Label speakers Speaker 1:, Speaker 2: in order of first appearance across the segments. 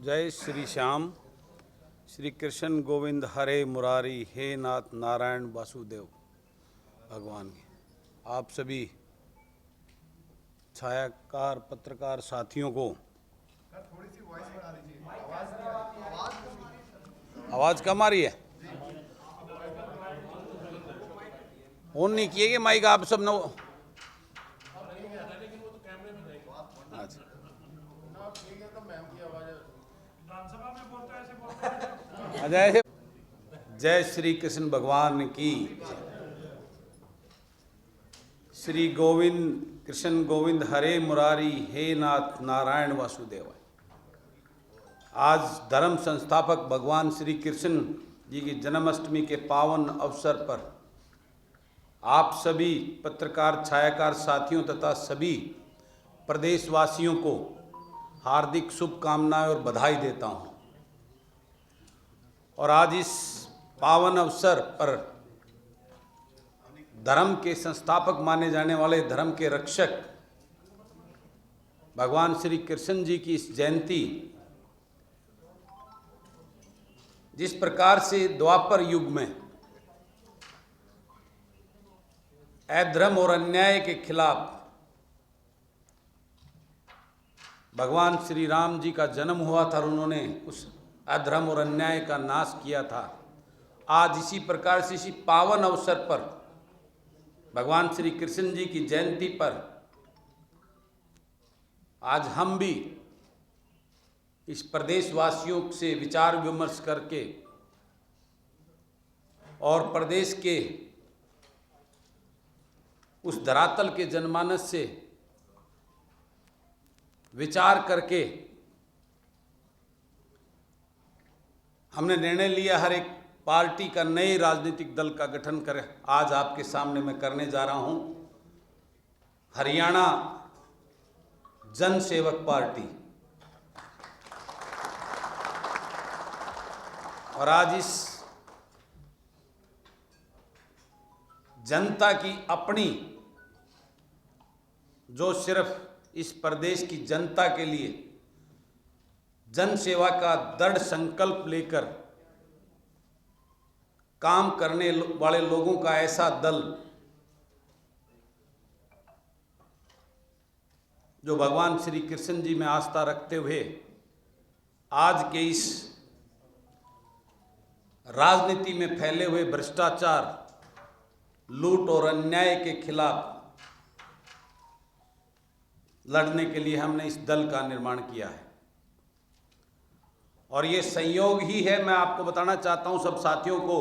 Speaker 1: जय श्री श्याम। श्री कृष्ण गोविंद हरे मुरारी, हे नाथ नारायण वासुदेव भगवान के आप सभी छायाकार पत्रकार साथियों को
Speaker 2: थोड़ी सी वॉइस बढ़ा दीजिए।
Speaker 1: आवाज़ कम आ रही है। ऑन नहीं किए कि माइक आप सब न। अच्छा, जय श्री कृष्ण भगवान की। श्री गोविंद कृष्ण गोविंद हरे मुरारी, हे नाथ नारायण वासुदेव। आज धर्म संस्थापक भगवान श्री कृष्ण जी की जन्माष्टमी के पावन अवसर पर आप सभी पत्रकार छायाकार साथियों तथा सभी प्रदेशवासियों को हार्दिक शुभकामनाएं और बधाई देता हूं। और आज इस पावन अवसर पर धर्म के संस्थापक माने जाने वाले धर्म के रक्षक भगवान श्री कृष्ण जी की इस जयंती, जिस प्रकार से द्वापर युग में अधर्म और अन्याय के खिलाफ भगवान श्री राम जी का जन्म हुआ था और उन्होंने उस अधर्म और अन्याय का नाश किया था, आज इसी प्रकार से इसी पावन अवसर पर भगवान श्री कृष्ण जी की जयंती पर आज हम भी इस प्रदेशवासियों से विचार विमर्श करके और प्रदेश के उस धरातल के जनमानस से विचार करके हमने निर्णय लिया हर एक पार्टी का नए राजनीतिक दल का गठन कर आज आपके सामने मैं करने जा रहा हूं। हरियाणा जन सेवक पार्टी। और आज इस जनता की अपनी, जो सिर्फ इस प्रदेश की जनता के लिए जन सेवा का दृढ़ संकल्प लेकर काम करने वाले लोगों का ऐसा दल, जो भगवान श्री कृष्ण जी में आस्था रखते हुए आज के इस राजनीति में फैले हुए भ्रष्टाचार, लूट और अन्याय के खिलाफ लड़ने के लिए हमने इस दल का निर्माण किया है। और ये संयोग ही है, मैं आपको बताना चाहता हूं सब साथियों को,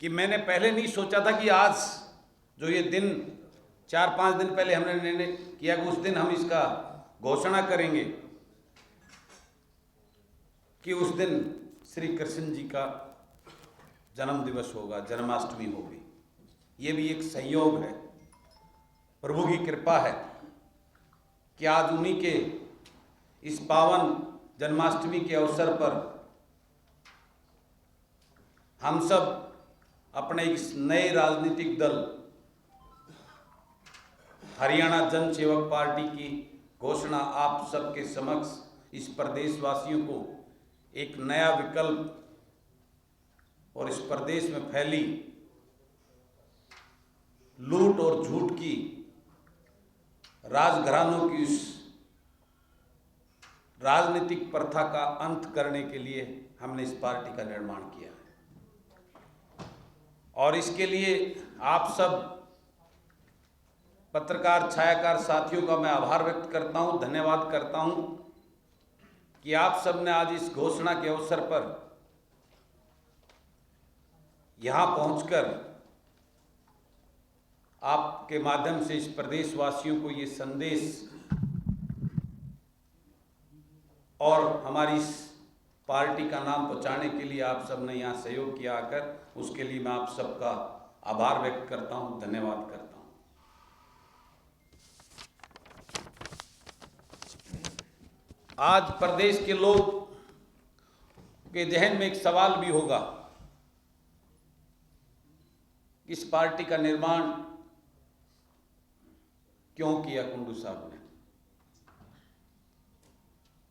Speaker 1: कि मैंने पहले नहीं सोचा था कि आज जो ये दिन 4-5 दिन पहले हमने निर्णय किया कि उस दिन हम इसका घोषणा करेंगे कि उस दिन श्री कृष्ण जी का जन्म दिवस होगा, जन्माष्टमी होगी। ये भी एक संयोग है, प्रभु की कृपा है कि आज उन्हीं के इस पावन जन्माष्टमी के अवसर पर हम सब अपने इस नए राजनीतिक दल हरियाणा जन सेवक पार्टी की घोषणा आप सबके समक्ष इस प्रदेशवासियों को एक नया विकल्प और इस प्रदेश में फैली लूट और झूठ की राजघरानों की इस राजनीतिक प्रथा का अंत करने के लिए हमने इस पार्टी का निर्माण किया है। और इसके लिए आप सब पत्रकार छायाकार साथियों का मैं आभार व्यक्त करता हूं, धन्यवाद करता हूं कि आप सब ने आज इस घोषणा के अवसर पर यहां पहुंचकर आपके माध्यम से इस प्रदेशवासियों को ये संदेश और हमारी इस पार्टी का नाम पहुंचाने के लिए आप सब ने यहाँ सहयोग किया आकर, उसके लिए मैं आप सबका आभार व्यक्त करता हूं, धन्यवाद करता हूं। आज प्रदेश के लोग के जहन में एक सवाल भी होगा, इस पार्टी का निर्माण क्यों किया कुंडू साहब ने।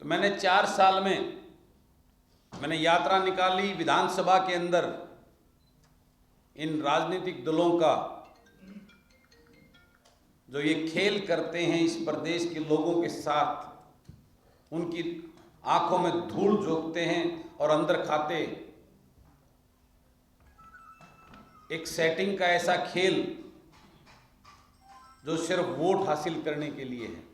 Speaker 1: तो मैंने 4 साल में मैंने यात्रा निकाली विधानसभा के अंदर इन राजनीतिक दलों का जो ये खेल करते हैं इस प्रदेश के लोगों के साथ, उनकी आंखों में धूल झोंकते हैं और अंदर खाते एक सेटिंग का ऐसा खेल जो सिर्फ वोट हासिल करने के लिए है।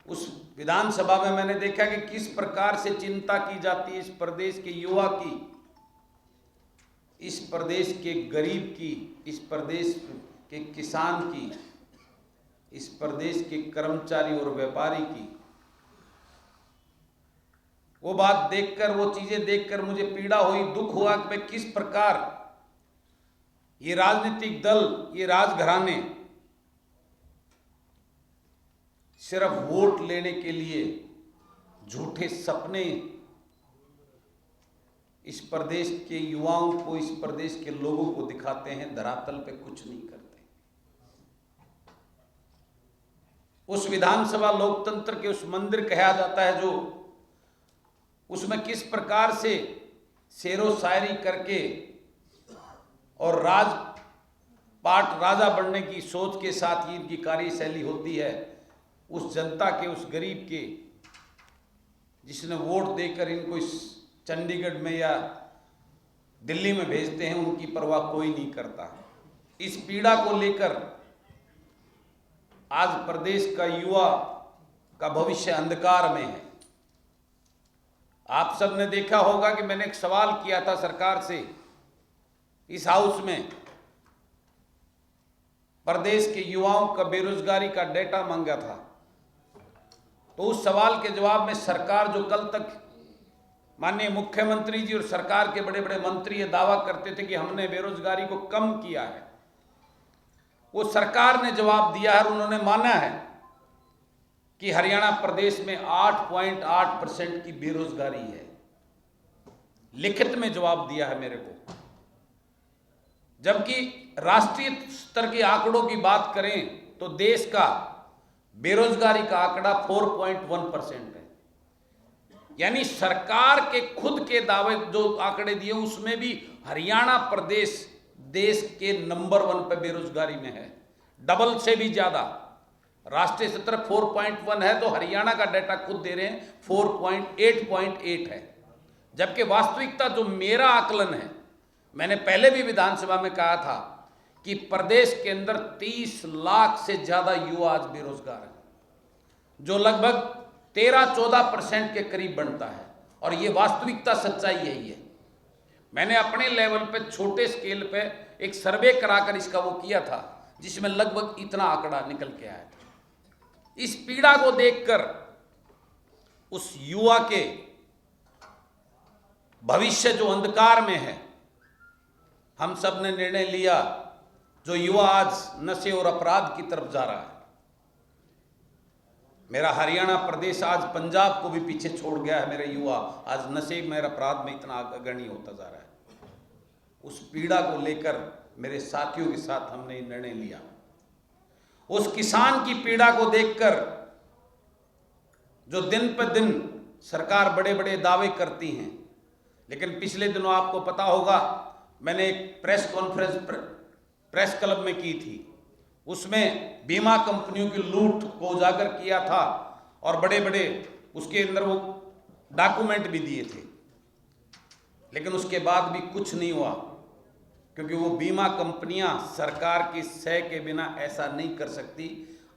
Speaker 1: उस विधानसभा में मैंने देखा कि किस प्रकार से चिंता की जाती है इस प्रदेश के युवा की, इस प्रदेश के गरीब की, इस प्रदेश के किसान की, इस प्रदेश के कर्मचारी और व्यापारी की। वो बात देखकर, वो चीजें देखकर मुझे पीड़ा हुई, दुख हुआ कि मैं किस प्रकार ये राजनीतिक दल, ये राजघराने सिर्फ वोट लेने के लिए झूठे सपने इस प्रदेश के युवाओं को, इस प्रदेश के लोगों को दिखाते हैं, धरातल पे कुछ नहीं करते। उस विधानसभा लोकतंत्र के उस मंदिर कहा जाता है जो, उसमें किस प्रकार से शेरो शायरी करके और राजपाट राजा बनने की सोच के साथ ही इनकी कार्यशैली होती है। उस जनता के, उस गरीब के, जिसने वोट देकर इनको इस चंडीगढ़ में या दिल्ली में भेजते हैं, उनकी परवाह कोई नहीं करता। इस पीड़ा को लेकर आज प्रदेश का युवा का भविष्य अंधकार में है। आप सब ने देखा होगा कि मैंने एक सवाल किया था सरकार से इस हाउस में, प्रदेश के युवाओं का बेरोजगारी का डेटा मांगा था। तो उस सवाल के जवाब में सरकार, जो कल तक माननीय मुख्यमंत्री जी और सरकार के बड़े बड़े मंत्री ये दावा करते थे कि हमने बेरोजगारी को कम किया है, वो सरकार ने जवाब दिया है और उन्होंने माना है कि हरियाणा प्रदेश में 8.8% की बेरोजगारी है। लिखित में जवाब दिया है मेरे को। जबकि राष्ट्रीय स्तर के आंकड़ों की बात करें तो देश का बेरोजगारी का आंकड़ा 4.1% है। यानी सरकार के खुद के दावे जो आंकड़े दिए उसमें भी हरियाणा प्रदेश देश के नंबर 1 पे बेरोजगारी में है, डबल से भी ज्यादा। राष्ट्रीय स्तर 4.1 है तो हरियाणा का डाटा खुद दे रहे हैं 4.8 है। जबकि वास्तविकता जो मेरा आकलन है, मैंने पहले भी विधानसभा में कहा था कि प्रदेश के अंदर 30 लाख से ज्यादा युवा आज बेरोजगार हैं, जो लगभग 13-14% के करीब बनता है। और ये वास्तविकता, सच्चाई यही है। मैंने अपने लेवल पे, छोटे स्केल पे एक सर्वे कराकर इसका वो किया था, जिसमें लगभग इतना आंकड़ा निकल के आया था। इस पीड़ा को देखकर उस युवा के भविष्य जो अंधकार में है, हम सब ने निर्णय लिया, जो युवा आज नशे और अपराध की तरफ जा रहा है। मेरा हरियाणा प्रदेश आज पंजाब को भी पीछे छोड़ गया है। मेरे युवा आज नशे में, अपराध में इतना अग्रणी होता जा रहा है। उस पीड़ा को लेकर मेरे साथियों के साथ हमने निर्णय लिया। उस किसान की पीड़ा को देखकर जो दिन पर दिन सरकार बड़े बड़े दावे करती हैं, लेकिन पिछले दिनों आपको पता होगा मैंने एक प्रेस कॉन्फ्रेंस प्रेस क्लब में की थी। उसमें बीमा कंपनियों की लूट को उजागर किया था और बड़े बड़े उसके अंदर वो डॉक्यूमेंट भी दिए थे। लेकिन उसके बाद भी कुछ नहीं हुआ, क्योंकि वो बीमा कंपनियां सरकार की सह के बिना ऐसा नहीं कर सकती।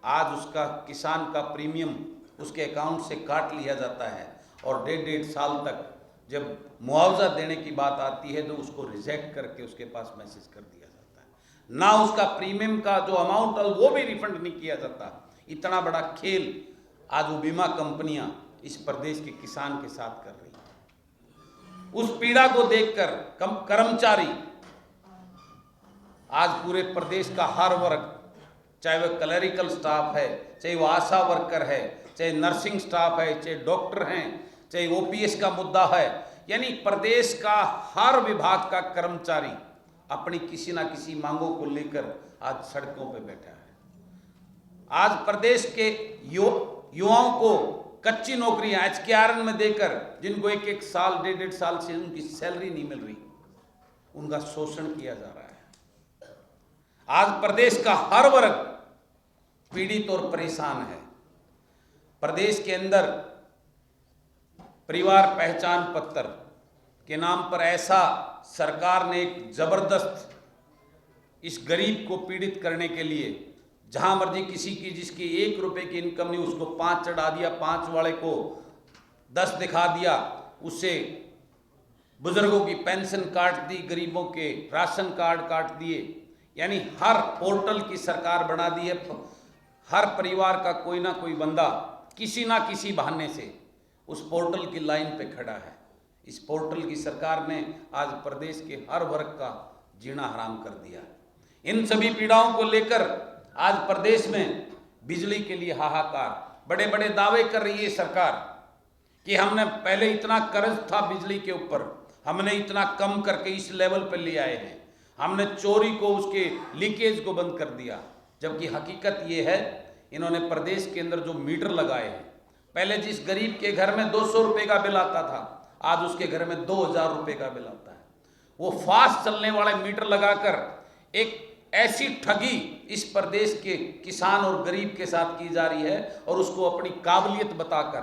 Speaker 1: आज उसका किसान का प्रीमियम उसके अकाउंट से काट लिया जाता है और 1.5 साल तक जब मुआवजा देने की बात आती है तो उसको रिजेक्ट करके उसके पास मैसेज कर दिया जाता है। ना उसका प्रीमियम का जो अमाउंट है वो भी रिफंड नहीं किया जाता। इतना बड़ा खेल आज वो बीमा कंपनियां इस प्रदेश के किसान के साथ कर रही हैं। उस पीड़ा को देखकर कर्मचारी आज पूरे प्रदेश का हर वर्ग, चाहे वह क्लरिकल स्टाफ है, चाहे वो आशा वर्कर है, चाहे नर्सिंग स्टाफ है, चाहे डॉक्टर हैं, चाहे ओपीएस का मुद्दा है, यानी प्रदेश का हर विभाग का कर्मचारी अपनी किसी ना किसी मांगों को लेकर आज सड़कों पर बैठा है। आज प्रदेश के युवाओं को कच्ची नौकरियां HKRN में देकर, जिनको एक एक साल 1.5 साल से उनकी सैलरी नहीं मिल रही, उनका शोषण किया जा रहा है। आज प्रदेश का हर वर्ग पीड़ित और परेशान है। प्रदेश के अंदर परिवार पहचान पत्र के नाम पर ऐसा सरकार ने एक जबरदस्त इस गरीब को पीड़ित करने के लिए, जहां मर्जी किसी की जिसकी 1 रुपए की इनकम नहीं उसको 5 चढ़ा दिया, 5 वाले को 10 दिखा दिया, उससे बुजुर्गों की पेंशन काट दी, गरीबों के राशन कार्ड काट दिए। यानी हर पोर्टल की सरकार बना दी है। हर परिवार का कोई ना कोई बंदा किसी ना किसी बहाने से उस पोर्टल की लाइन पे खड़ा है। इस पोर्टल की सरकार ने आज प्रदेश के हर वर्ग का जीना हराम कर दिया है। इन सभी पीड़ाओं को लेकर आज प्रदेश में बिजली के लिए हाहाकार, बड़े बड़े दावे कर रही है सरकार कि हमने पहले इतना कर्ज था बिजली के ऊपर, हमने इतना कम करके इस लेवल पर ले आए हैं, हमने चोरी को, उसके लीकेज को बंद कर दिया। जबकि हकीकत ये है, इन्होंने प्रदेश के अंदर जो मीटर लगाए हैं, पहले जिस गरीब के घर में 200 रुपये का बिल आता था, आज उसके घर में 2000 रुपये का बिल आता है। वो फास्ट चलने वाले मीटर लगाकर एक ऐसी ठगी इस प्रदेश के किसान और गरीब के साथ की जा रही है, और उसको अपनी काबिलियत बताकर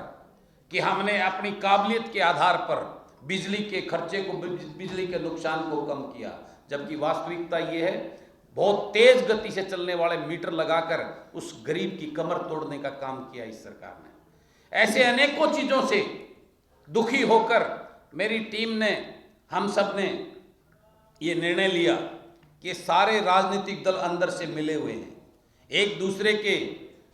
Speaker 1: कि हमने अपनी काबिलियत के आधार पर बिजली के खर्चे को, बिजली के नुकसान को कम किया। जबकि वास्तविकता ये है, बहुत तेज गति से चलने वाले मीटर लगाकर उस गरीब की कमर तोड़ने का काम किया इस सरकार ने। ऐसे अनेकों चीज़ों से दुखी होकर मेरी टीम ने, हम सब ने ये निर्णय लिया कि सारे राजनीतिक दल अंदर से मिले हुए हैं, एक दूसरे के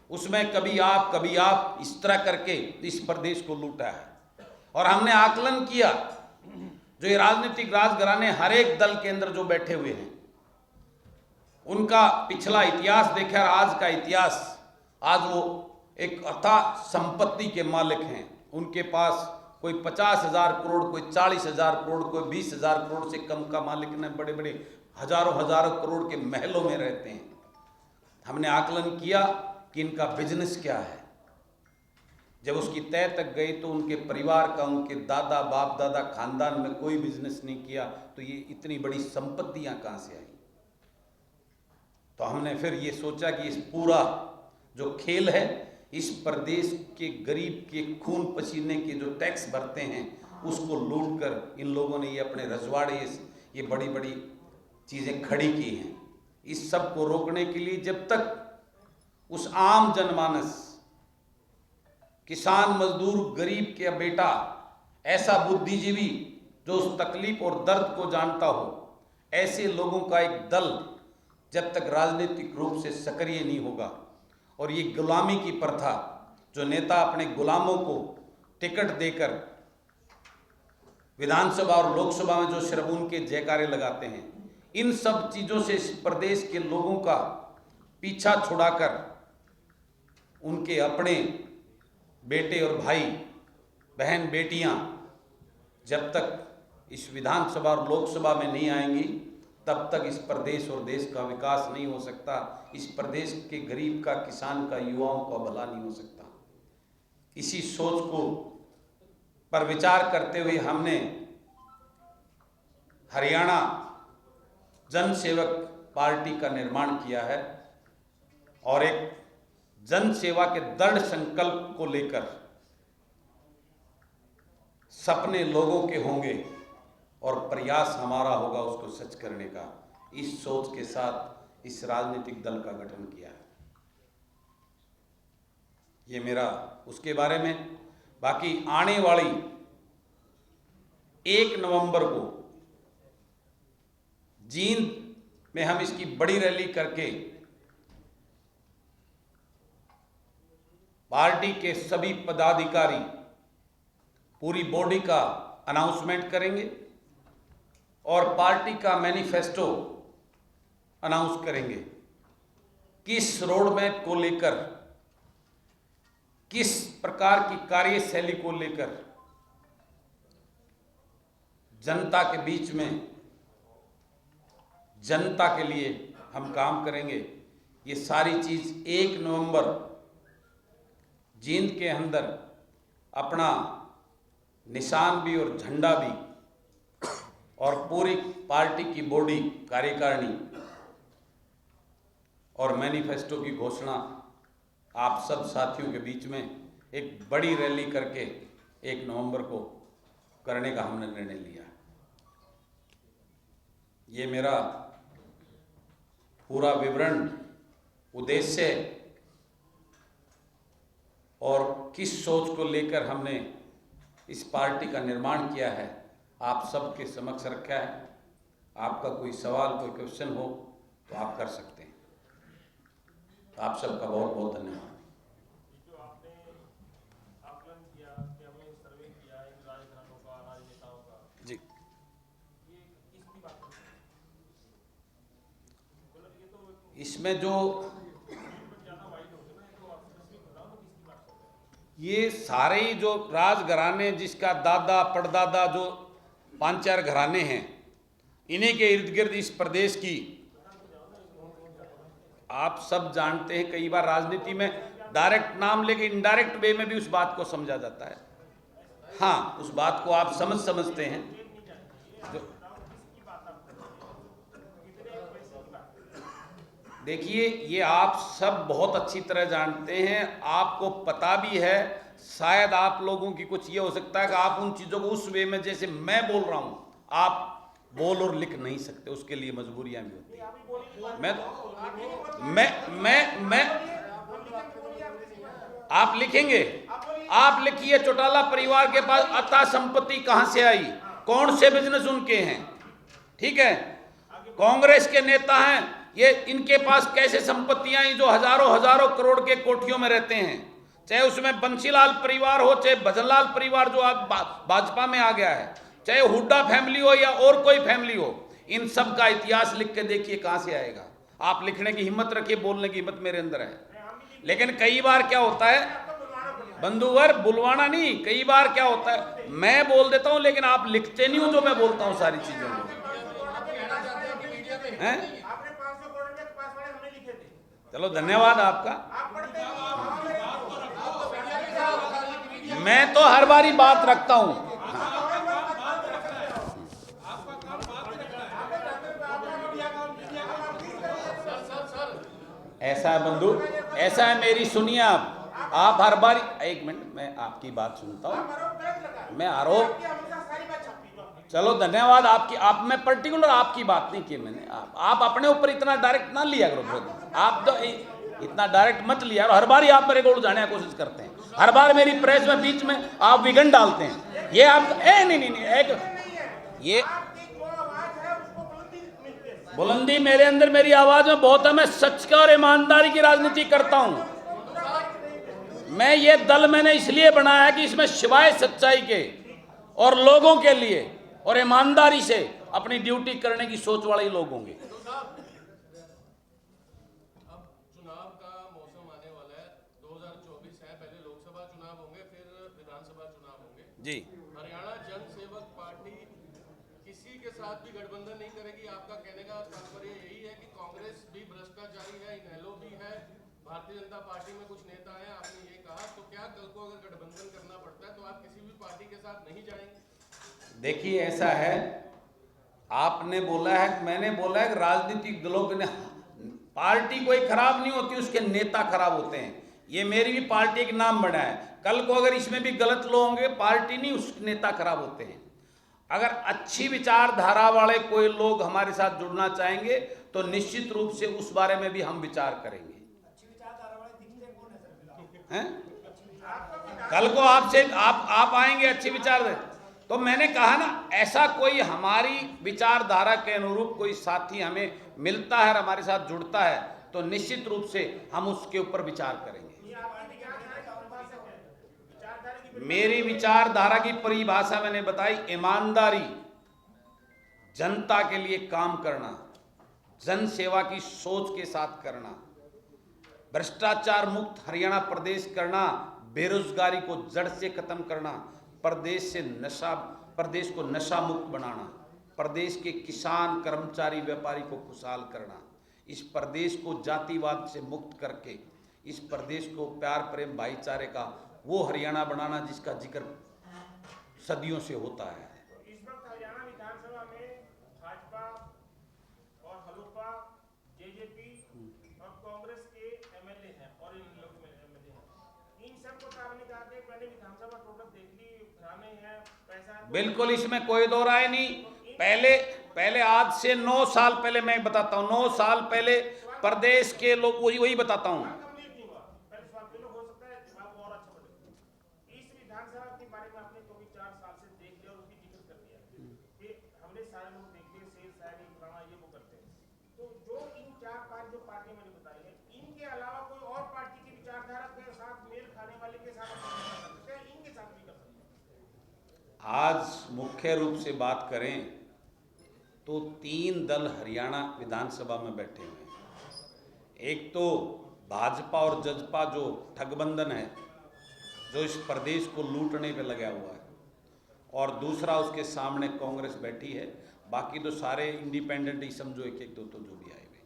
Speaker 1: उसमें कभी आप इस तरह करके इस प्रदेश को लूटा है। और हमने आकलन किया, जो ये राजनीतिक राजघराने हर एक दल के अंदर जो बैठे हुए हैं, उनका पिछला इतिहास देखा, आज का इतिहास, आज वो एक अथाह संपत्ति के मालिक हैं। उनके पास कोई 50,000 करोड़, कोई 40,000 करोड़, कोई 20,000 करोड़ से कम का मालिक ने, बड़े बड़े हजारों करोड़ के महलों में रहते हैं। हमने आकलन किया कि इनका बिजनेस क्या है। जब उसकी तय तक गई तो उनके परिवार का, उनके दादा बाप दादा खानदान में कोई बिजनेस नहीं किया, तो ये इतनी बड़ी संपत्तियां कहां से आई। तो हमने फिर ये सोचा कि इस पूरा जो खेल है, इस प्रदेश के गरीब के खून पसीने के जो टैक्स भरते हैं, उसको लूट कर इन लोगों ने ये अपने रजवाड़े, ये बड़ी बड़ी चीज़ें खड़ी की हैं। इस सब को रोकने के लिए जब तक उस आम जनमानस, किसान मजदूर गरीब के बेटा, ऐसा बुद्धिजीवी जो उस तकलीफ और दर्द को जानता हो, ऐसे लोगों का एक दल जब तक राजनीतिक रूप से सक्रिय नहीं होगा, और ये गुलामी की प्रथा, जो नेता अपने गुलामों को टिकट देकर विधानसभा और लोकसभा में जो सिर्फ उनके जयकारे लगाते हैं, इन सब चीज़ों से इस प्रदेश के लोगों का पीछा छुड़ाकर उनके अपने बेटे और भाई बहन बेटियां जब तक इस विधानसभा और लोकसभा में नहीं आएंगी, तब तक इस प्रदेश और देश का विकास नहीं हो सकता। इस प्रदेश के गरीब का, किसान का, युवाओं का भला नहीं हो सकता। इसी सोच को पर विचार करते हुए हमने हरियाणा जन सेवक पार्टी का निर्माण किया है, और एक जन सेवा के दृढ़ संकल्प को लेकर सपने लोगों के होंगे और प्रयास हमारा होगा उसको सच करने का। इस सोच के साथ इस राजनीतिक दल का गठन किया है। ये मेरा उसके बारे में। बाकी आने वाली 1 नवंबर को जींद में हम इसकी बड़ी रैली करके पार्टी के सभी पदाधिकारी, पूरी बॉडी का अनाउंसमेंट करेंगे और पार्टी का मैनिफेस्टो अनाउंस करेंगे। किस रोड मैप को लेकर, किस प्रकार की कार्यशैली को लेकर जनता के बीच में, जनता के लिए हम काम करेंगे, ये सारी चीज 1 नवंबर जींद के अंदर अपना निशान भी और झंडा भी और पूरी पार्टी की बॉडी कार्यकारिणी और मैनिफेस्टो की घोषणा आप सब साथियों के बीच में एक बड़ी रैली करके 1 नवंबर को करने का हमने निर्णय लिया। ये मेरा पूरा विवरण, उद्देश्य और किस सोच को लेकर हमने इस पार्टी का निर्माण किया है आप सबके समक्ष रखा है। आपका कोई सवाल, कोई क्वेश्चन हो तो आप कर सकते हैं। आप सबका बहुत बहुत धन्यवाद।
Speaker 3: जो आपने आकलन किया कि हमने सर्वे किया इन राजनेताओं का, राजनेताओं का,
Speaker 1: जी,
Speaker 3: ये किसकी बात है? मतलब ये तो
Speaker 1: इसमें जो
Speaker 3: ज़्यादा वाइड हो गया ना, ये तो आप स्पेसिफिक बताओ ना किसकी बात कर रहे हैं।
Speaker 1: ये सारे ही जो राजघराने, जिसका दादा परदादा जो 5-4 घराने हैं, इन्हीं के इर्द गिर्द इस प्रदेश की, आप सब जानते हैं, कई बार राजनीति में डायरेक्ट नाम लेके इनडायरेक्ट वे में भी उस बात को समझा जाता है। हाँ, उस बात को आप समझते हैं। जो देखिए, ये आप सब बहुत अच्छी तरह जानते हैं, आपको पता भी है। शायद आप लोगों की कुछ ये हो सकता है कि आप उन चीज़ों को उस वे में, जैसे मैं बोल रहा हूँ, आप बोल और लिख नहीं सकते, उसके लिए मजबूरियां भी होती हैं। मैं आप लिखेंगे, आप लिखिए, चौटाला परिवार के पास अतः संपत्ति कहां से आई, कौन से बिजनेस उनके हैं, ठीक है, कांग्रेस के नेता हैं, ये इनके पास कैसे संपत्तियां आई जो हजारों करोड़ के कोठियों में रहते हैं, चाहे उसमें बंसीलाल परिवार हो, चाहे भजनलाल परिवार जो आज भाजपा में आ गया है, चाहे हुड्डा फैमिली हो या और कोई फैमिली हो, इन सब का इतिहास लिख के देखिए कहां से आएगा। आप लिखने की हिम्मत रखिए, बोलने की हिम्मत मेरे अंदर है। लेकिन कई बार क्या होता है बंधुवर, बुलवाना नहीं, कई बार क्या होता है मैं बोल देता हूं लेकिन आप लिखते नहीं हो जो मैं बोलता हूं सारी चीजों को, हैं? चलो धन्यवाद आपका। मैं तो हर बारी बात रखता हूं। ऐसा है बंधु, ऐसा है, मेरी सुनिए आप हर बार, एक मिनट मैं आपकी बात सुनता हूं। मैं आरोप, चलो धन्यवाद आपकी, आप मैं पर्टिकुलर आपकी बात नहीं की मैंने, आप अपने ऊपर इतना डायरेक्ट ना लिया करो, आप तो इतना डायरेक्ट मत लिया। हर बार ही आप मेरे को उलझाने की कोशिश करते हैं, हर बार मेरी प्रेस में बीच में आप विघन डालते हैं। ये आप नहीं, एक ये बुलंदी मेरे अंदर, मेरी आवाज में बहुत है। मैं सच का और ईमानदारी की राजनीति करता हूं। मैं ये दल मैंने इसलिए बनाया कि इसमें सिवाय सच्चाई के और लोगों के लिए और ईमानदारी से अपनी ड्यूटी करने की सोच वाले लोग होंगे।
Speaker 4: अब चुनाव का मौसम आने वाला है, 2024 है, पहले लोकसभा चुनाव होंगे, फिर विधानसभा चुनाव होंगे
Speaker 1: जी,
Speaker 4: हरियाणा जन सेवक पार्टी किसी के साथ भी गठबंधन नहीं करेगी। आपका कहने का तात्पर्य यही है कि कांग्रेस भी भ्रष्टाचारी है, इनेलो भी है, भारतीय जनता पार्टी में कुछ नेता हैं, आपने ये कहा, तो क्या कल को अगर गठबंधन करना पड़ता है तो आप किसी भी पार्टी के साथ नहीं जाएंगे?
Speaker 1: देखिए ऐसा है, आपने बोला है, मैंने बोला है कि राजनीतिक दलों के पार्टी कोई खराब नहीं होती, उसके नेता खराब होते हैं। ये मेरी भी पार्टी एक नाम बना है, कल को अगर इसमें भी गलत लोग होंगे, पार्टी नहीं, उस नेता खराब होते हैं। अगर अच्छी विचारधारा वाले कोई लोग हमारे साथ जुड़ना चाहेंगे तो निश्चित रूप से उस बारे में भी हम विचार करेंगे। हैं? कल को आपसे आप आएंगे अच्छे विचार, तो मैंने कहा ना, ऐसा कोई हमारी विचारधारा के अनुरूप कोई साथी हमें मिलता है और हमारे साथ जुड़ता है तो निश्चित रूप से हम उसके ऊपर विचार करेंगे। मेरी विचारधारा की परिभाषा मैंने बताई, ईमानदारी, जनता के लिए काम करना, जन सेवा की सोच के साथ करना, भ्रष्टाचार मुक्त हरियाणा प्रदेश करना, बेरोजगारी को जड़ से खत्म करना, प्रदेश को नशा मुक्त बनाना, प्रदेश के किसान, कर्मचारी, व्यापारी को खुशहाल करना, इस प्रदेश को जातिवाद से मुक्त करके इस प्रदेश को प्यार प्रेम भाईचारे का वो हरियाणा बनाना जिसका जिक्र सदियों से होता है।
Speaker 3: तो इस वक्त हरियाणा विधानसभा में भाजपा और हलूपा, जेजेपी और कांग्रेस के एमएलए हैं और इन लोग में एमएलए हैं। इन सबको तो आपने कहा कि मैंने विधानसभा टोटल देख ली, घराने हैं, पैसा है।
Speaker 1: बिल्कुल, इसमें कोई दो राय नहीं। पहले आज से 9 साल पहले मैं बताता हूँ, 9 साल पहले प्रदेश के लोग वही बताता हूँ।
Speaker 3: कंप्लीट नहीं हुआ, पहले सवाल पहले हो सकता है जवाब और अच्छा बने। इस विधानसभा के बारे में आपने तो भी 4 साल से देख लिया और उसकी जिक्र कर दिया कि हमने सारे लोग देख लिए, शेर शायरी फलाना ये वो करते हैं। तो जो इन 4-5 जो पार्टियां मैंने बताई है, इनके अलावा कोई और पार्टी की विचारधारा के साथ मेल खाने वाले के साथ आप कर सकते हैं, इनके साथ भी कर सकते हैं।
Speaker 1: आज मुख्य रूप से बात करें तो 3 दल हरियाणा विधानसभा में बैठे हुए हैं। एक तो भाजपा और जजपा जो ठगबंधन है, जो इस प्रदेश को लूटने पे लगा हुआ है, और दूसरा उसके सामने कांग्रेस बैठी है। बाकी तो सारे इंडिपेंडेंट ही समझो, एक एक दो तो जो भी आए हुए।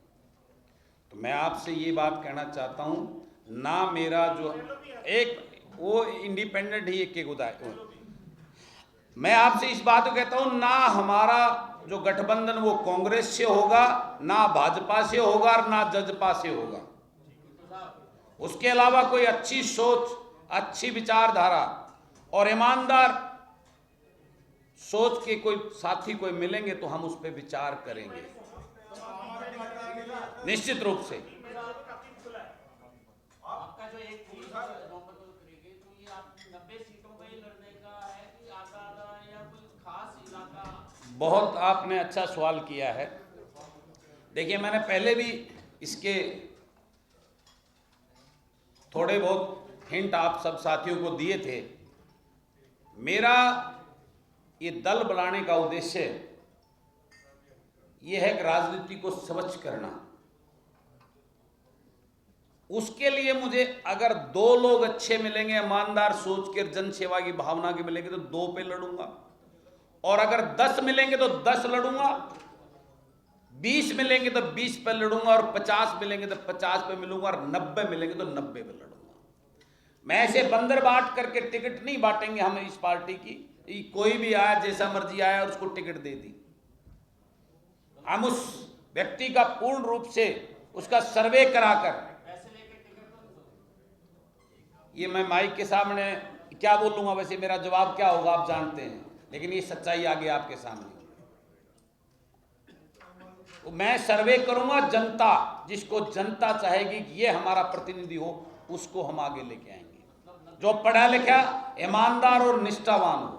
Speaker 1: तो मैं आपसे ये बात कहना चाहता हूँ, ना मेरा जो एक वो इंडिपेंडेंट ही एक उदाय, मैं आपसे इस बात को कहता हूँ, ना हमारा जो गठबंधन वो कांग्रेस से होगा, ना भाजपा से होगा और ना जजपा से होगा। उसके अलावा कोई अच्छी सोच, अच्छी विचारधारा और ईमानदार सोच के कोई साथी कोई मिलेंगे तो हम उस पर विचार करेंगे निश्चित रूप से।
Speaker 5: आपका जो एक करेंगे तो ये आप 90 सीटों पे ही लड़ने का है कि आधा या कोई खास इलाका?
Speaker 1: बहुत आपने अच्छा सवाल किया है। देखिए, मैंने पहले भी इसके थोड़े बहुत हिंट आप सब साथियों को दिए थे। मेरा ये दल बनाने का उद्देश्य ये है कि राजनीति को स्वच्छ करना। उसके लिए मुझे अगर 2 लोग अच्छे मिलेंगे, ईमानदार सोच के जन सेवा की भावना के मिलेंगे तो 2 पे लड़ूंगा, और अगर 10 मिलेंगे तो 10 लड़ूंगा, 20 मिलेंगे तो 20 पे लड़ूंगा, और 50 मिलेंगे तो 50 पे मिलूंगा, और 90 मिलेंगे तो 90 पे लड़ूंगा। मैं ऐसे बंदर बांट करके टिकट नहीं बांटेंगे हम इस पार्टी की। कोई भी आया, जैसा मर्जी आया और उसको टिकट दे दी। हम उस व्यक्ति का पूर्ण रूप से उसका सर्वे कराकर, ये मैं माइक के सामने क्या बोलूंगा, वैसे मेरा जवाब क्या होगा आप जानते हैं, लेकिन ये सच्चाई आगे आपके सामने। तो मैं सर्वे करूंगा, जनता जिसको जनता चाहेगी कि ये हमारा प्रतिनिधि हो, उसको हम आगे लेके आएंगे, जो पढ़ा लिखा, ईमानदार और निष्ठावान हो।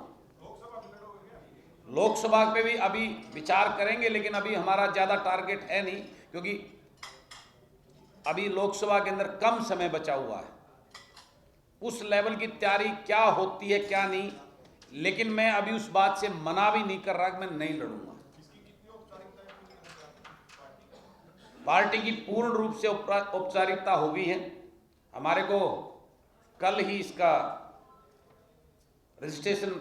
Speaker 1: लोकसभा पे भी अभी विचार करेंगे, लेकिन अभी हमारा ज्यादा टारगेट है नहीं, क्योंकि अभी लोकसभा के अंदर कम समय बचा हुआ है। उस लेवल की तैयारी क्या होती है क्या नहीं, लेकिन मैं अभी उस बात से मना भी नहीं कर रहा कि मैं नहीं लड़ूंगा। पार्टी की पूर्ण रूप से औपचारिकता हो गई है। हमारे को कल ही इसका रजिस्ट्रेशन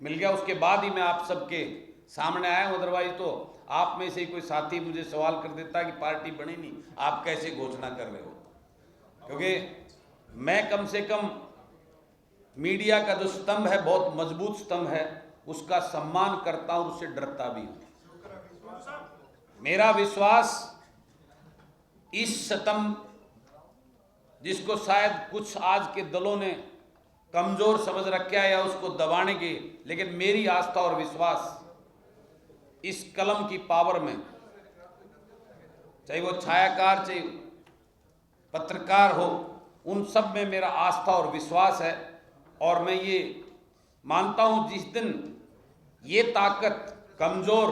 Speaker 1: मिल गया, उसके बाद ही मैं आप सबके सामने आया हूं। अदरवाइज तो आप में से ही कोई साथी मुझे सवाल कर देता कि पार्टी बनी नहीं, आप कैसे घोषणा कर रहे हो। क्योंकि मैं कम से कम मीडिया का जो स्तंभ है, बहुत मजबूत स्तंभ है, उसका सम्मान करता हूं, उससे डरता भी हूं। मेरा विश्वास इस स्तंभ, जिसको शायद कुछ आज के दलों ने कमजोर समझ रखा है या उसको दबाने के, लेकिन मेरी आस्था और विश्वास इस कलम की पावर में, चाहे वो छायाकार, चाहे पत्रकार हो, उन सब में मेरा आस्था और विश्वास है। और मैं ये मानता हूं, जिस दिन ये ताकत कमजोर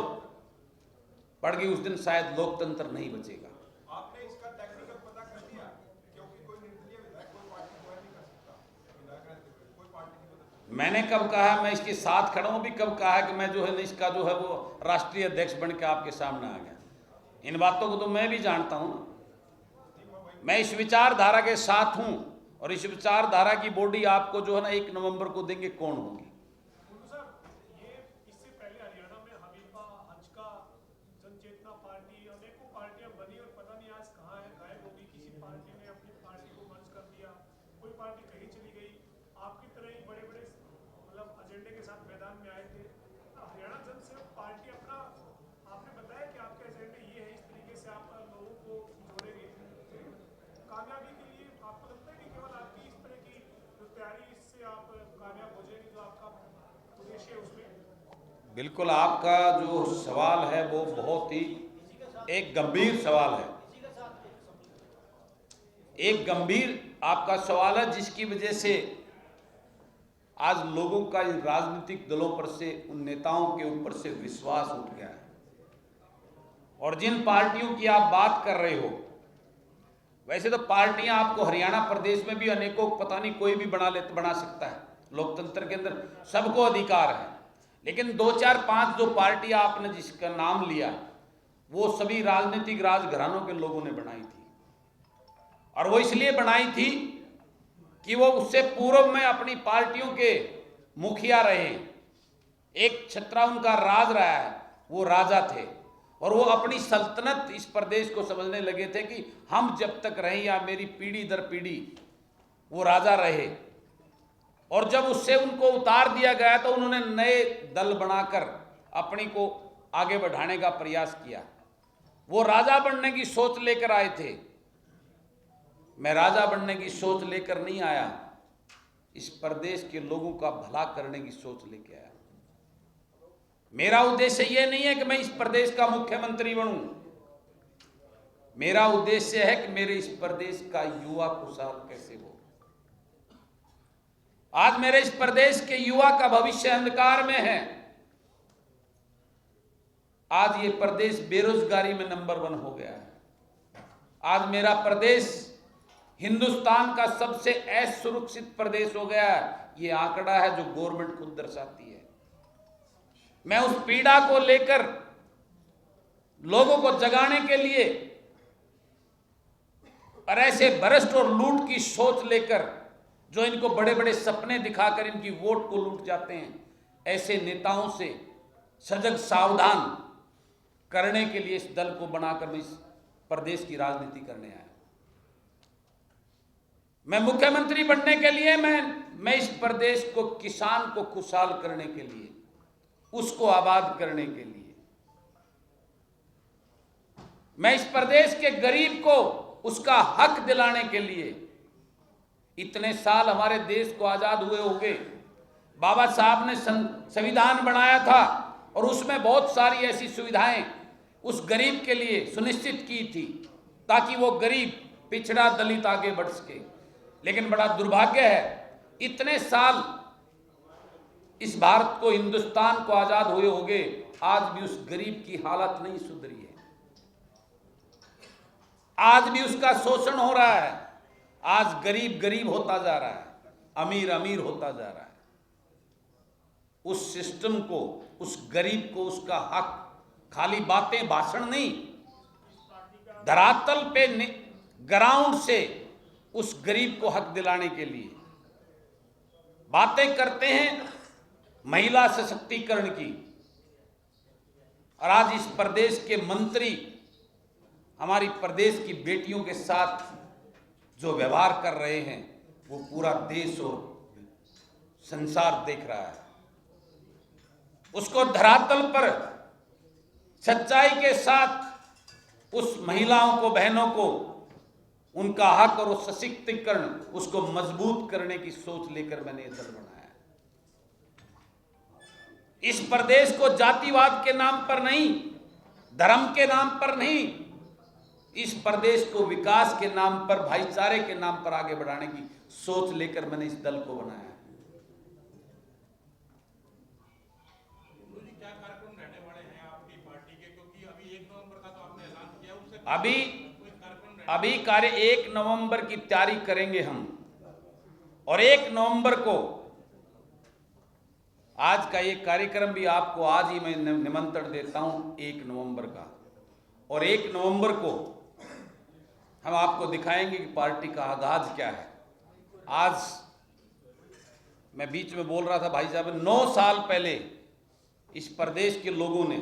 Speaker 1: पड़ गई, उस दिन शायद लोकतंत्र नहीं बचेगा।
Speaker 2: आपने इसका टेक्निकल पता कर लिया, क्योंकि कोई निर्दलीय विधायक कोई पार्टी ज्वाइन नहीं कर सकता, विधायक रहते हुए कोई पार्टी नहीं बदल सकती।
Speaker 1: मैंने कब कहा है मैं इसके साथ खड़ा हूं, भी कब कहा है कि मैं जो है इसका जो है वो राष्ट्रीय अध्यक्ष बन के आपके सामने आ गया। इन बातों को तो मैं भी जानता हूं ना। मैं इस विचारधारा के साथ हूं, और इस विचारधारा की बॉडी आपको जो है ना 1 नवंबर को देंगे कौन होगी।
Speaker 3: ये इससे पहले हरियाणा में हबीबा, हजका, जनचेतना पार्टी, अनेकों पार्टियां बनी और पता नहीं आज कहाँ है, गायब होगी। किसी पार्टी ने अपनी पार्टी को मर्ज कर दिया, कोई पार्टी कहीं चली गई।
Speaker 6: आपकी तरह ही बड़े बड़े मतलब एजेंडे के साथ मैदान में आए थे। हरियाणा जनसेवक पार्टी अपना आपने बताया कि आपके एजेंडे ये है, इस तरीके से आप लोगों को जोड़ेंगे। कामयाबी के लिए आपको लगता है कि केवल आपकी इस तरह की जो तैयारी, इससे आप कामयाब हो जाएंगे, जो आपका उद्देश्य है उसमें?
Speaker 1: बिल्कुल, आपका जो सवाल है वो बहुत ही एक गंभीर सवाल है, एक गंभीर आपका सवाल है, जिसकी वजह से आज लोगों का इन राजनीतिक दलों पर से, उन नेताओं के ऊपर से विश्वास उठ गया है। और जिन पार्टियों की आप बात कर रहे हो, वैसे तो पार्टियां आपको हरियाणा प्रदेश में भी अनेकों, पता नहीं कोई भी बना सकता है, लोकतंत्र के अंदर सबको अधिकार है। लेकिन 2 4 5 जो पार्टी आपने जिसका नाम लिया, वो सभी राजनीतिक राजघरानों के लोगों ने बनाई थी। और वो इसलिए बनाई थी कि वो उससे पूर्व में अपनी पार्टियों के मुखिया रहे, एक छत्रा उनका राज रहा है, वो राजा थे। और वो अपनी सल्तनत इस प्रदेश को समझने लगे थे कि हम जब तक रहें, या मेरी पीढ़ी दर पीढ़ी वो राजा रहे। और जब उससे उनको उतार दिया गया तो उन्होंने नए दल बनाकर अपनी को आगे बढ़ाने का प्रयास किया। वो राजा बनने की सोच लेकर आए थे। मैं राजा बनने की सोच लेकर नहीं आया, इस प्रदेश के लोगों का भला करने की सोच लेकर आया। मेरा उद्देश्य यह नहीं है कि मैं इस प्रदेश का मुख्यमंत्री बनूं। मेरा उद्देश्य है कि मेरे इस प्रदेश का युवा खुशहाल कैसे हो। आज मेरे इस प्रदेश के युवा का भविष्य अंधकार में है। आज ये प्रदेश बेरोजगारी में नंबर 1 हो गया है। आज मेरा प्रदेश हिंदुस्तान का सबसे असुरक्षित प्रदेश हो गया है। ये आंकड़ा है जो गवर्नमेंट खुद दर्शाती है। मैं उस पीड़ा को लेकर लोगों को जगाने के लिए, और ऐसे भ्रष्ट और लूट की सोच लेकर जो इनको बड़े बड़े सपने दिखाकर इनकी वोट को लूट जाते हैं, ऐसे नेताओं से सजग सावधान करने के लिए इस दल को बनाकर मैं इस प्रदेश की राजनीति करने आया। मैं मुख्यमंत्री बनने के लिए मैं इस प्रदेश को, किसान को खुशहाल करने के लिए, उसको आबाद करने के लिए, मैं इस प्रदेश के गरीब को उसका हक दिलाने के लिए। इतने साल हमारे देश को आजाद हुए होंगे, बाबा साहब ने संविधान बनाया था और उसमें बहुत सारी ऐसी सुविधाएं उस गरीब के लिए सुनिश्चित की थी ताकि वो गरीब, पिछड़ा, दलित आगे बढ़ सके। लेकिन बड़ा दुर्भाग्य है, इतने साल इस भारत को, हिंदुस्तान को आजाद हुए होंगे, आज भी उस गरीब की हालत नहीं सुधरी है। आज भी उसका शोषण हो रहा है। आज गरीब गरीब होता जा रहा है, अमीर अमीर होता जा रहा है। उस सिस्टम को, उस गरीब को उसका हक, खाली बातें, भाषण नहीं, धरातल पे, ग्राउंड से उस गरीब को हक दिलाने के लिए बातें करते हैं महिला सशक्तिकरण की। और आज इस प्रदेश के मंत्री हमारी प्रदेश की बेटियों के साथ जो व्यवहार कर रहे हैं, वो पूरा देश और संसार देख रहा है। उसको धरातल पर सच्चाई के साथ उस महिलाओं को, बहनों को, उनका हक और सशक्तिकरण, उसको मजबूत करने की सोच लेकर मैंने ये दल बनाया। इस प्रदेश को जातिवाद के नाम पर नहीं, धर्म के नाम पर नहीं, इस प्रदेश को विकास के नाम पर, भाईचारे के नाम पर आगे बढ़ाने की सोच लेकर मैंने इस दल को बनाया।
Speaker 2: क्या कार्यक्रम रहने वाले हैं आपकी पार्टी के, क्योंकि अभी 1 नवंबर का तो आपने ऐलान किया, उससे अभी
Speaker 1: 1 नवंबर की तैयारी करेंगे हम। और 1 नवंबर को, आज का ये कार्यक्रम भी आपको आज ही मैं निमंत्रण देता हूं 1 नवंबर का। और 1 नवंबर को हम आपको दिखाएंगे कि पार्टी का आगाज क्या है। आज मैं बीच में बोल रहा था भाई साहब, 9 साल पहले इस प्रदेश के लोगों ने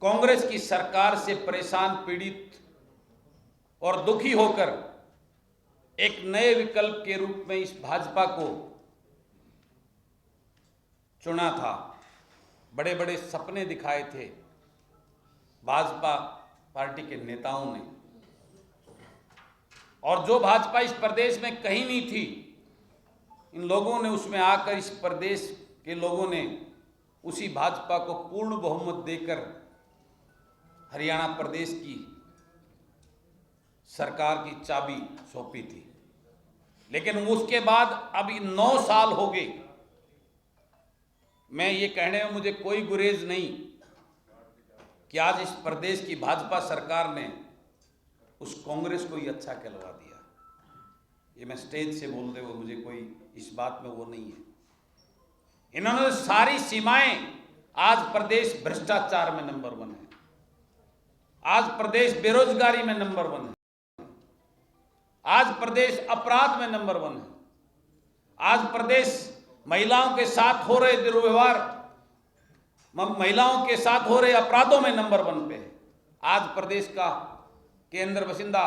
Speaker 1: कांग्रेस की सरकार से परेशान, पीड़ित और दुखी होकर एक नए विकल्प के रूप में इस भाजपा को चुना था। बड़े बड़े सपने दिखाए थे भाजपा पार्टी के नेताओं ने, और जो भाजपा इस प्रदेश में कहीं नहीं थी, इन लोगों ने उसमें आकर इस प्रदेश के लोगों ने उसी भाजपा को पूर्ण बहुमत देकर हरियाणा प्रदेश की सरकार की चाबी सौंपी थी। लेकिन उसके बाद अभी 9 साल हो गए। मैं ये कहने में मुझे कोई गुरेज नहीं कि आज इस प्रदेश की भाजपा सरकार ने उस कांग्रेस को ही अच्छा कहलवा दिया। ये मैं स्टेज से बोलते हुए मुझे कोई इस बात में वो नहीं है। इन्होंने सारी सीमाएं, आज प्रदेश भ्रष्टाचार में नंबर 1 है, आज प्रदेश बेरोजगारी में नंबर 1 है, आज प्रदेश अपराध में नंबर 1 है, आज प्रदेश महिलाओं के साथ हो रहे दुर्व्यवहार, महिलाओं के साथ हो रहे अपराधों में नंबर 1 पे है। आज प्रदेश का केंद्र बसिंदा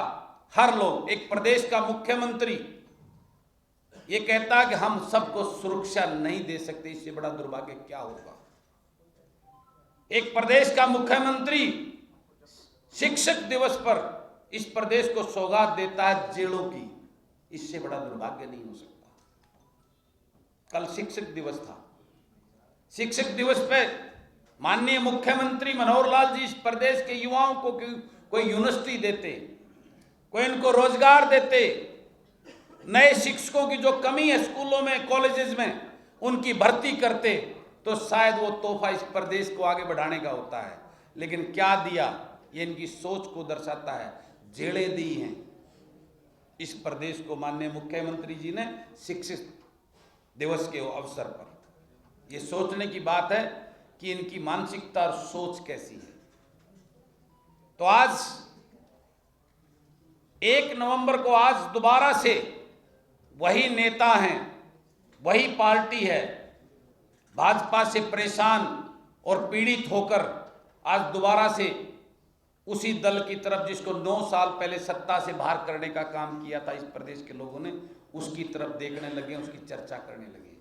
Speaker 1: हर लोग, एक प्रदेश का मुख्यमंत्री ये कहता है कि हम सबको सुरक्षा नहीं दे सकते, इससे बड़ा दुर्भाग्य क्या होगा। एक प्रदेश का मुख्यमंत्री शिक्षक दिवस पर इस प्रदेश को सौगात देता है जेलों की, इससे बड़ा दुर्भाग्य नहीं हो सकता। कल शिक्षक दिवस था। शिक्षक दिवस पे माननीय मुख्यमंत्री मनोहर लाल जी इस प्रदेश के युवाओं को कोई यूनिवर्सिटी देते, कोई इनको रोजगार देते, नए शिक्षकों की जो कमी है स्कूलों में कॉलेजेस में उनकी भर्ती करते, तो शायद वो तोहफा इस प्रदेश को आगे बढ़ाने का होता है। लेकिन क्या दिया, ये इनकी सोच को दर्शाता है। जेलें दी हैं इस प्रदेश को माननीय मुख्यमंत्री जी ने शिक्षक दिवस के अवसर पर। ये सोचने की बात है कि इनकी मानसिकता और सोच कैसी है। तो आज 1 नवंबर को आज दोबारा से वही नेता हैं, वही पार्टी है, भाजपा से परेशान और पीड़ित होकर आज दोबारा से उसी दल की तरफ जिसको 9 साल पहले सत्ता से बाहर करने का काम किया था इस प्रदेश के लोगों ने, उसकी तरफ देखने लगे, उसकी चर्चा करने लगे।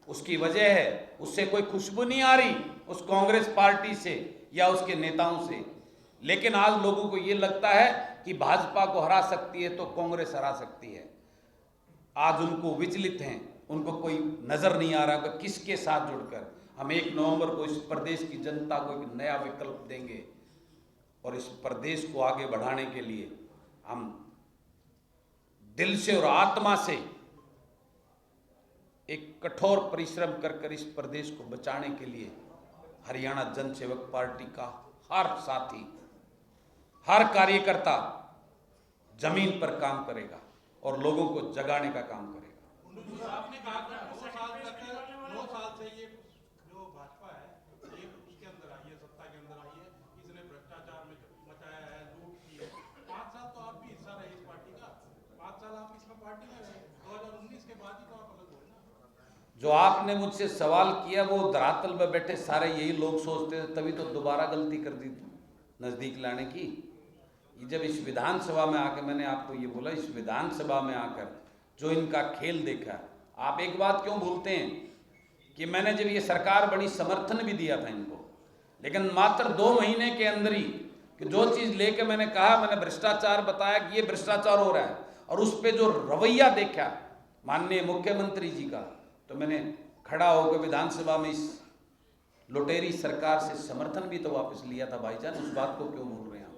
Speaker 1: उसकी वजह है उससे कोई खुशबू नहीं आ रही उस कांग्रेस पार्टी से या उसके नेताओं से। लेकिन आज लोगों को ये लगता है कि भाजपा को हरा सकती है तो कांग्रेस हरा सकती है। आज उनको विचलित हैं, उनको कोई नजर नहीं आ रहा कि किसके साथ जुड़कर हम 1 नवंबर को इस प्रदेश की जनता को एक नया विकल्प देंगे और इस प्रदेश को आगे बढ़ाने के लिए हम दिल से और आत्मा से एक कठोर परिश्रम कर इस प्रदेश को बचाने के लिए हरियाणा जन सेवक पार्टी का हर साथी, हर कार्यकर्ता जमीन पर काम करेगा और लोगों को जगाने का काम करेगा।
Speaker 2: आपने कहा कि 9 साल से ये जो भाजपा है ये उसके अंदर आई है, सत्ता के अंदर आई है, इसने भ्रष्टाचार में मचाया है, लूट की है। 5 साल तो आप भी हिस्सा रहे इस पार्टी का, 5 साल आप इसमें पार्टी में रहे, 2019 के बाद ही तो आप अलग हुए ना।
Speaker 1: जो आपने मुझसे सवाल किया वो धरातल में बैठे सारे यही लोग सोचते थे, तभी तो दोबारा गलती कर दी नजदीक लाने की। जब इस विधानसभा में आकर मैंने आपको ये बोला, इस विधानसभा में आकर जो इनका खेल देखा, आप एक बात क्यों भूलते हैं कि मैंने जब ये सरकार बनी समर्थन भी दिया था इनको, लेकिन मात्र 2 महीने के अंदर ही कि जो चीज़ लेके मैंने कहा, मैंने भ्रष्टाचार बताया कि ये भ्रष्टाचार हो रहा है और उस पर जो रवैया देखा माननीय मुख्यमंत्री जी का, तो मैंने खड़ा होकर विधानसभा में इस लुटेरी सरकार से समर्थन भी तो वापस लिया था। भाईजान, उस बात को क्यों भूल रहे हैं आप?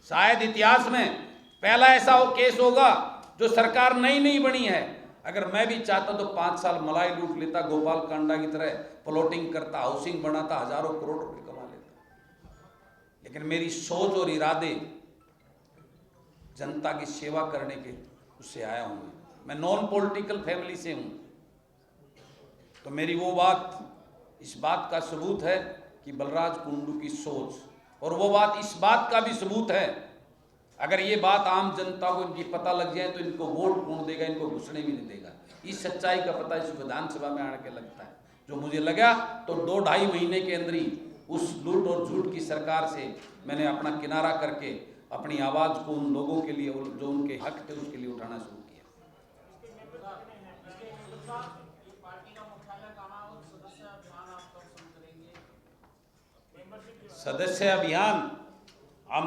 Speaker 1: शायद इतिहास में पहला ऐसा वो केस होगा जो सरकार नई बनी है। अगर मैं भी चाहता तो 5 साल मलाई लूट लेता, गोपाल कांडा की तरह प्लॉटिंग करता, हाउसिंग बनाता, हजारों करोड़ रुपए कमा लेता। लेकिन मेरी सोच और इरादे जनता की सेवा करने के उससे आया हूँ। मैं नॉन पॉलिटिकल फैमिली से हूँ, तो मेरी वो बात इस बात का सबूत है कि बलराज कुंडू की सोच, और वो बात इस बात का भी सबूत है, अगर ये बात आम जनता को इनकी पता लग जाए तो इनको वोट कौन देगा, इनको घुसने भी नहीं देगा। इस सच्चाई का पता इस विधानसभा में आने के लगता है। जो मुझे लगा तो 2-2.5 महीने के अंदर ही उस लूट और झूठ की सरकार से मैंने अपना किनारा करके अपनी आवाज़ को उन लोगों के लिए, जो उनके हक थे उसके लिए उठाना शुरू किया।
Speaker 5: पार्टी का मुख्यालय कहाँ और सदस्य अभियान आप कब शुरू करेंगे?
Speaker 1: सदस्य अभियान हम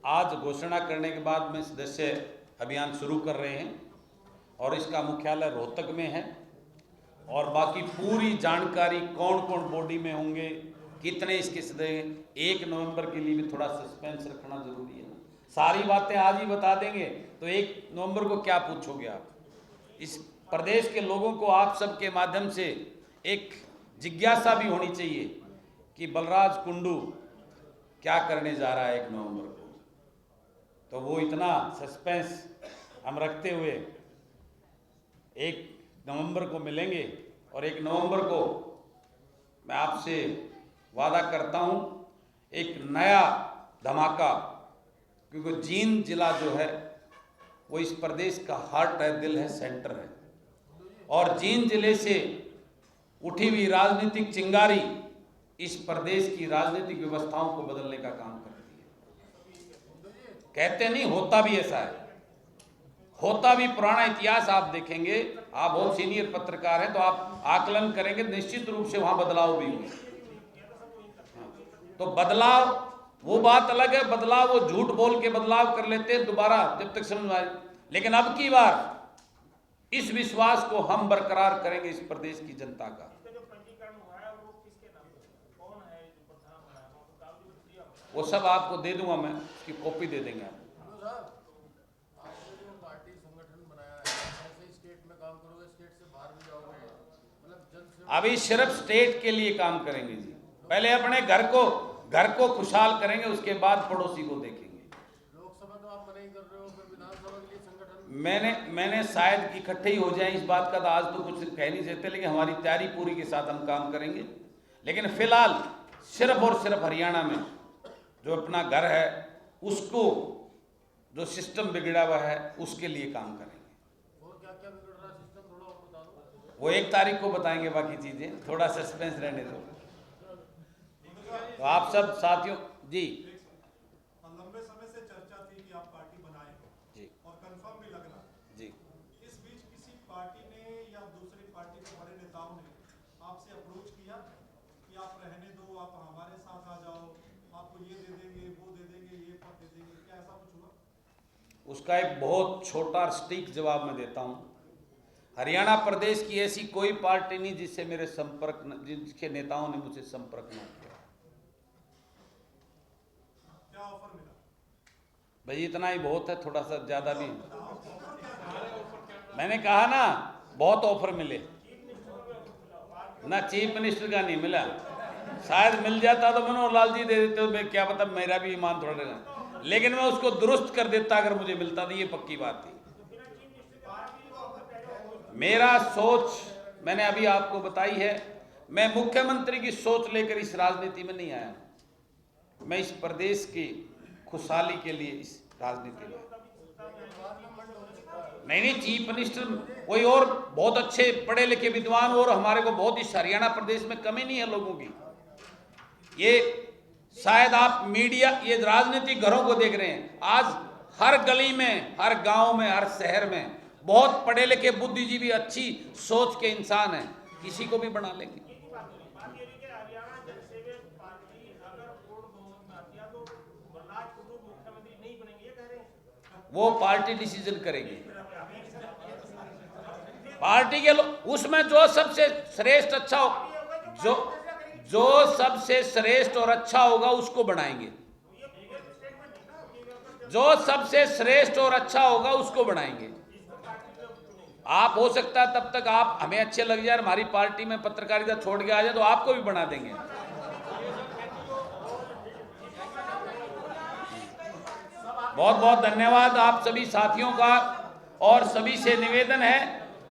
Speaker 1: आज घोषणा करने के बाद में सदस्य अभियान शुरू कर रहे हैं और इसका मुख्यालय रोहतक में है। और बाकी पूरी जानकारी कौन कौन बॉडी में होंगे, कितने इसके सदस्य, 1 नवंबर के लिए भी थोड़ा सस्पेंस रखना जरूरी है। सारी बातें आज ही बता देंगे तो 1 नवंबर को क्या पूछोगे आप। इस प्रदेश के लोगों को आप सबके माध्यम से एक जिज्ञासा भी होनी चाहिए कि बलराज कुंडू क्या करने जा रहा है 1 नवंबर को। तो वो इतना सस्पेंस हम रखते हुए 1 नवंबर को मिलेंगे और 1 नवंबर को मैं आपसे वादा करता हूँ एक नया धमाका, क्योंकि जींद जिला जो है वो इस प्रदेश का हार्ट है, दिल है, सेंटर है। और जींद जिले से उठी हुई राजनीतिक चिंगारी इस प्रदेश की राजनीतिक व्यवस्थाओं को बदलने का काम करती है। कहते नहीं, होता भी ऐसा है, होता भी। पुराना इतिहास आप देखेंगे, आप बहुत सीनियर पत्रकार हैं तो आप आकलन करेंगे, निश्चित रूप से वहां बदलाव भी हुए। तो बदलाव वो बात अलग है, बदलाव वो झूठ बोल के बदलाव कर लेते हैं दोबारा जब तक समझ आए। लेकिन अब की बार इस विश्वास को हम बरकरार करेंगे इस प्रदेश की जनता का।
Speaker 3: जो पंजीकरण हुआ है वो किसके नाम पे, कौन है जो प्रधान बना है, वो कागज में दिया हुआ है।
Speaker 1: वो सब आपको दे दूंगा मैं, उसकी कॉपी दे देंगे आप।
Speaker 4: आपने जो पार्टी संगठन बनाया है, ऐसे ही स्टेट में काम करोगे, स्टेट से बाहर भी जाओगे, मतलब जनसेवा।
Speaker 1: अभी सिर्फ स्टेट के लिए काम करेंगे जी। पहले अपने घर को खुशहाल करेंगे, उसके बाद पड़ोसी को देखेंगे।
Speaker 4: लोकसभा तो आप मना ही कर रहे हो, फिर विधानसभा के लिए संगठन।
Speaker 1: मैंने शायद इकट्ठे ही हो जाए इस बात का, तो आज तो कुछ कह नहीं सकते, लेकिन हमारी तैयारी पूरी के साथ हम काम करेंगे। लेकिन फिलहाल सिर्फ और सिर्फ हरियाणा में जो अपना घर है उसको, जो सिस्टम बिगड़ा हुआ है उसके लिए काम करेंगे।
Speaker 4: और क्या क्या बिगड़ रहा है सिस्टम, थोड़ा और बता दो।
Speaker 1: वो 1 तारीख को बताएंगे, बाकी चीजें थोड़ा सस्पेंस रहने दो। तो आप सब साथियों जी,
Speaker 2: लंबे समय से चर्चा थी कि आप पार्टी बनाएंगे
Speaker 1: जी
Speaker 2: और कंफर्म भी लग रहा
Speaker 1: जी।
Speaker 2: इस बीच किसी पार्टी ने या दूसरी पार्टी के बड़े नेताओं ने आपसे अप्रोच किया कि आप रहने दो, आप हमारे साथ आ जाओ, आपको ये दे देंगे, वो दे देंगे, ये पद दे देंगे, क्या ऐसा कुछ हुआ?
Speaker 1: उसका एक बहुत छोटा सटीक जवाब मैं देता हूं। हरियाणा प्रदेश की ऐसी कोई पार्टी नहीं जिससे मेरे जिसके नेताओं ने मुझसे संपर्क न किया।
Speaker 2: क्या ऑफर मिला?
Speaker 1: भाई इतना ही बहुत है, थोड़ा सा ज्यादा भी। मैंने कहा ना, बहुत ऑफर मिले ना, चीफ मिनिस्टर का नहीं मिला। शायद मिल जाता तो मनोहर लाल जी दे देते, तो मैं क्या पता, मेरा भी ईमान थोड़ा रहेगा, लेकिन मैं उसको दुरुस्त कर देता अगर मुझे मिलता तो, ये पक्की बात थी। मेरा सोच मैंने अभी आपको बताई है, मैं मुख्यमंत्री की सोच लेकर इस राजनीति में नहीं आया। मैं इस प्रदेश की खुशहाली के लिए इस राजनीति में नहीं, चीफ मिनिस्टर कोई और बहुत अच्छे पढ़े लिखे विद्वान, और हमारे को बहुत, इस हरियाणा प्रदेश में कमी नहीं है लोगों की। ये शायद आप मीडिया, ये राजनीतिक घरों को देख रहे हैं, आज हर गली में, हर गांव में, हर शहर में बहुत पढ़े लिखे बुद्धिजीवी, अच्छी सोच के इंसान हैं, किसी को भी बना लेंगे।
Speaker 3: हरियाणा जनसेवक पार्टी अगर पूर्ण बहुमत में आती है तो बलराज कुंडू मुख्यमंत्री नहीं बनेंगे, ये कह रहे हैं।
Speaker 1: वो पार्टी डिसीजन करेगी। पार्टी के लोग, उसमें जो सबसे श्रेष्ठ अच्छा हो, जो सबसे श्रेष्ठ और अच्छा होगा उसको बनाएंगे। जो सबसे श्रेष्ठ और अच्छा होगा उसको बनाएंगे। आप हो सकता है तब तक आप हमें अच्छे लग जाए, हमारी पार्टी में पत्रकारिता छोड़ के आ जाए तो आपको भी बना देंगे। बहुत बहुत धन्यवाद आप सभी साथियों का, और सभी से निवेदन है